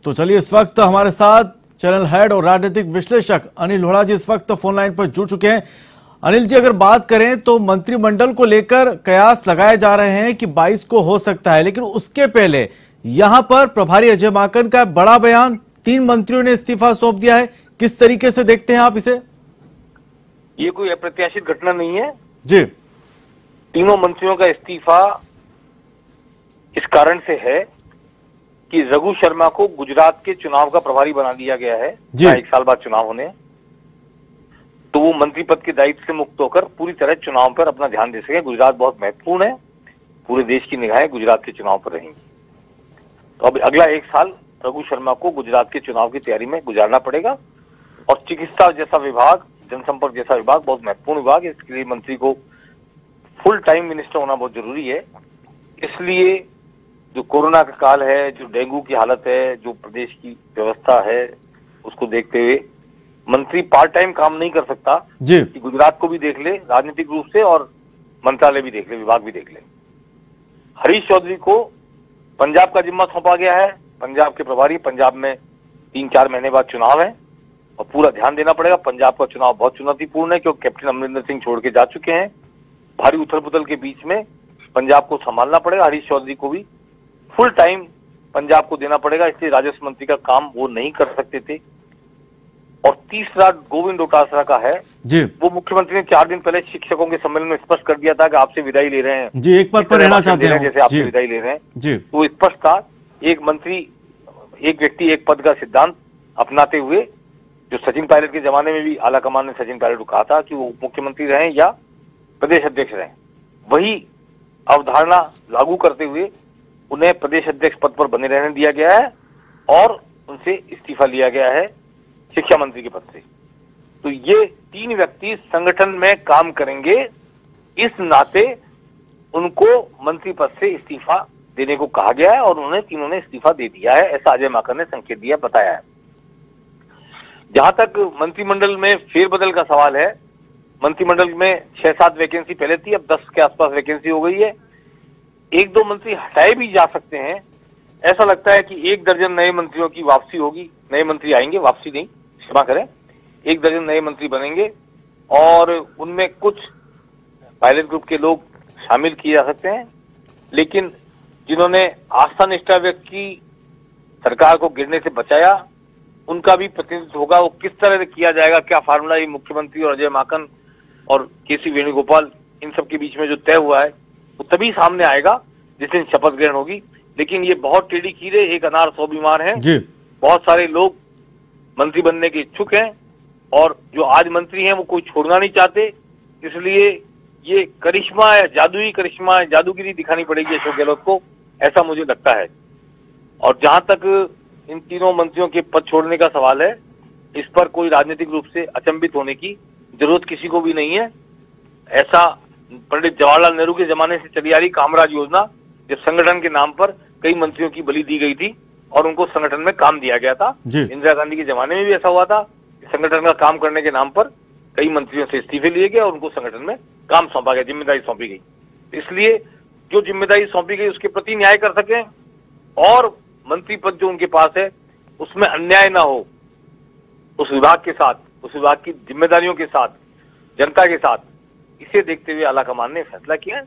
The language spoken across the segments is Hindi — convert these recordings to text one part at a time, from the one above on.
तो चलिए, इस वक्त हमारे साथ चैनल हेड और राजनीतिक विश्लेषक अनिल लोढ़ा जी इस वक्त फोन लाइन पर जुड़ चुके हैं। अनिल जी, अगर बात करें तो मंत्रिमंडल को लेकर कयास लगाए जा रहे हैं कि 22 को हो सकता है, लेकिन उसके पहले यहां पर प्रभारी अजय माकन का बड़ा बयान, 3 मंत्रियों ने इस्तीफा सौंप दिया है। किस तरीके से देखते हैं आप इसे? ये कोई अप्रत्याशित घटना नहीं है जी। तीनों मंत्रियों का इस्तीफा इस कारण से है कि रघु शर्मा को गुजरात के चुनाव का प्रभारी बना दिया गया है। 1 साल बाद चुनाव होने, तो वो मंत्री पद के दायित्व से मुक्त होकर पूरी तरह चुनाव पर अपना ध्यान दे सके। गुजरात बहुत महत्वपूर्ण है, पूरे देश की निगाहें गुजरात के चुनाव पर रहेंगी। तो अब अगला 1 साल रघु शर्मा को गुजरात के चुनाव की तैयारी में गुजारना पड़ेगा। और चिकित्सा जैसा विभाग, जनसंपर्क जैसा विभाग बहुत महत्वपूर्ण विभाग है, इसके लिए मंत्री को फुल टाइम मिनिस्टर होना बहुत जरूरी है। इसलिए जो कोरोना का काल है, जो डेंगू की हालत है, जो प्रदेश की व्यवस्था है, उसको देखते हुए मंत्री पार्ट टाइम काम नहीं कर सकता जी। कि गुजरात को भी देख ले राजनीतिक रूप से और मंत्रालय भी देख ले, विभाग भी देख ले। हरीश चौधरी को पंजाब का जिम्मा सौंपा गया है, पंजाब के प्रभारी। पंजाब में 3-4 महीने बाद चुनाव है और पूरा ध्यान देना पड़ेगा। पंजाब का चुनाव बहुत चुनौतीपूर्ण है क्योंकि कैप्टन अमरिंदर सिंह छोड़ के जा चुके हैं। भारी उथल पुथल के बीच में पंजाब को संभालना पड़ेगा। हरीश चौधरी को भी फुल टाइम पंजाब को देना पड़ेगा, इसलिए राजस्व मंत्री का काम वो नहीं कर सकते थे। और तीसरा गोविंद डोटासरा का है जी। वो मुख्यमंत्री ने 4 दिन पहले शिक्षकों के सम्मेलन में स्पष्ट कर दिया था कि आपसे विदाई ले रहे हैं जी, एक पद पर रहना चाहते हैं जैसे आपसे विदाई ले रहे हैं जी। तो स्पष्ट था, एक मंत्री एक व्यक्ति एक पद का सिद्धांत अपनाते हुए, जो सचिन पायलट के जमाने में भी आला कमान ने सचिन पायलट को कहा था कि वो मुख्यमंत्री रहें या प्रदेश अध्यक्ष रहें, वही अवधारणा लागू करते हुए उन्हें प्रदेश अध्यक्ष पद पर बने रहने दिया गया है और उनसे इस्तीफा लिया गया है शिक्षा मंत्री के पद से। तो ये 3 व्यक्ति संगठन में काम करेंगे, इस नाते उनको मंत्री पद से इस्तीफा देने को कहा गया है और उन्होंने तीनों ने इस्तीफा दे दिया है, ऐसा अजय माकन ने संकेत दिया, बताया है। जहां तक मंत्रिमंडल में फेरबदल का सवाल है, मंत्रिमंडल में 6-7 वैकेंसी पहले थी, अब 10 के आसपास वैकेंसी हो गई है। 1-2 मंत्री हटाए भी जा सकते हैं। ऐसा लगता है कि 1 दर्जन नए मंत्रियों की वापसी होगी, नए मंत्री आएंगे, वापसी नहीं, क्षमा करें, 1 दर्जन नए मंत्री बनेंगे और उनमें कुछ पायलट ग्रुप के लोग शामिल किए जा सकते हैं। लेकिन जिन्होंने आस्था निष्ठा व्यक्त की, सरकार को गिरने से बचाया, उनका भी प्रतिनिधित्व होगा। वो किस तरह से किया जाएगा, क्या फार्मूला ये मुख्यमंत्री और अजय माकन और केसी वेणुगोपाल इन सब के बीच में जो तय हुआ है वो तभी सामने आएगा जिस दिन शपथ ग्रहण होगी। लेकिन ये बहुत टेढ़ी कीड़े, एक अनार 100 बीमार हैं। बहुत सारे लोग मंत्री बनने के इच्छुक हैं और जो आज मंत्री हैं वो कोई छोड़ना नहीं चाहते, इसलिए ये करिश्मा है, जादुई करिश्मा है, जादूगिरी दिखानी पड़ेगी अशोक गहलोत को, ऐसा मुझे लगता है। और जहां तक इन तीनों मंत्रियों के पद छोड़ने का सवाल है, इस पर कोई राजनीतिक रूप से अचंभित होने की जरूरत किसी को भी नहीं है। ऐसा पंडित जवाहरलाल नेहरू के जमाने से चली आ रही कामराज योजना, जब संगठन के नाम पर कई मंत्रियों की बलि दी गई थी और उनको संगठन में काम दिया गया था। इंदिरा गांधी के जमाने में भी ऐसा हुआ था, संगठन का काम करने के नाम पर कई मंत्रियों से इस्तीफे लिए गए और उनको संगठन में काम सौंपा गया, जिम्मेदारी सौंपी गई। इसलिए जो जिम्मेदारी सौंपी गई उसके प्रति न्याय कर सकें और मंत्री पद जो उनके पास है उसमें अन्याय ना हो, उस विभाग के साथ, उस विभाग की जिम्मेदारियों के साथ, जनता के साथ, इसे देखते हुए आलाकमान ने फैसला किया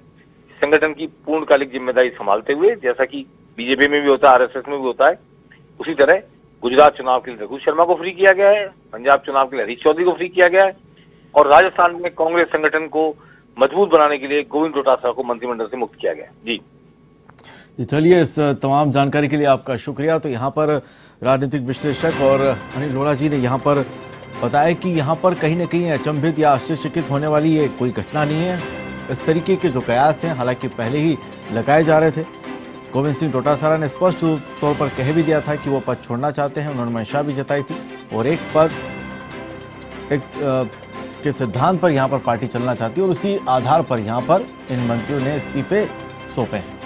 संगठन की पूर्णकालिक जिम्मेदारी संभालते हुए, जैसा कि बीजेपी में भी होता है, आरएसएस में भी होता है, उसी तरह गुजरात चुनाव के लिए रघु शर्मा को फ्री किया गया है, पंजाब चुनाव के लिए हरीश चौधरी को फ्री किया गया है और राजस्थान में कांग्रेस संगठन को मजबूत बनाने के लिए गोविंद डोटासरा को मंत्रिमंडल से मुक्त किया गया। जी चलिए, इस तमाम जानकारी के लिए आपका शुक्रिया। तो यहाँ पर राजनीतिक विश्लेषक और अनिल लोढ़ा जी ने यहाँ पर बताया कि यहाँ पर कहीं ना कहीं अचंभित या आश्चर्यचकित होने वाली ये कोई घटना नहीं है। इस तरीके के जो कयास हैं हालांकि पहले ही लगाए जा रहे थे। गोविंद सिंह डोटासरा ने स्पष्ट तौर पर कह भी दिया था कि वो पद छोड़ना चाहते हैं, उन्होंने मंशा भी जताई थी और एक पद के सिद्धांत पर यहाँ पर पार्टी चलना चाहती है और उसी आधार पर यहाँ पर इन मंत्रियों ने इस्तीफे सौंपे हैं।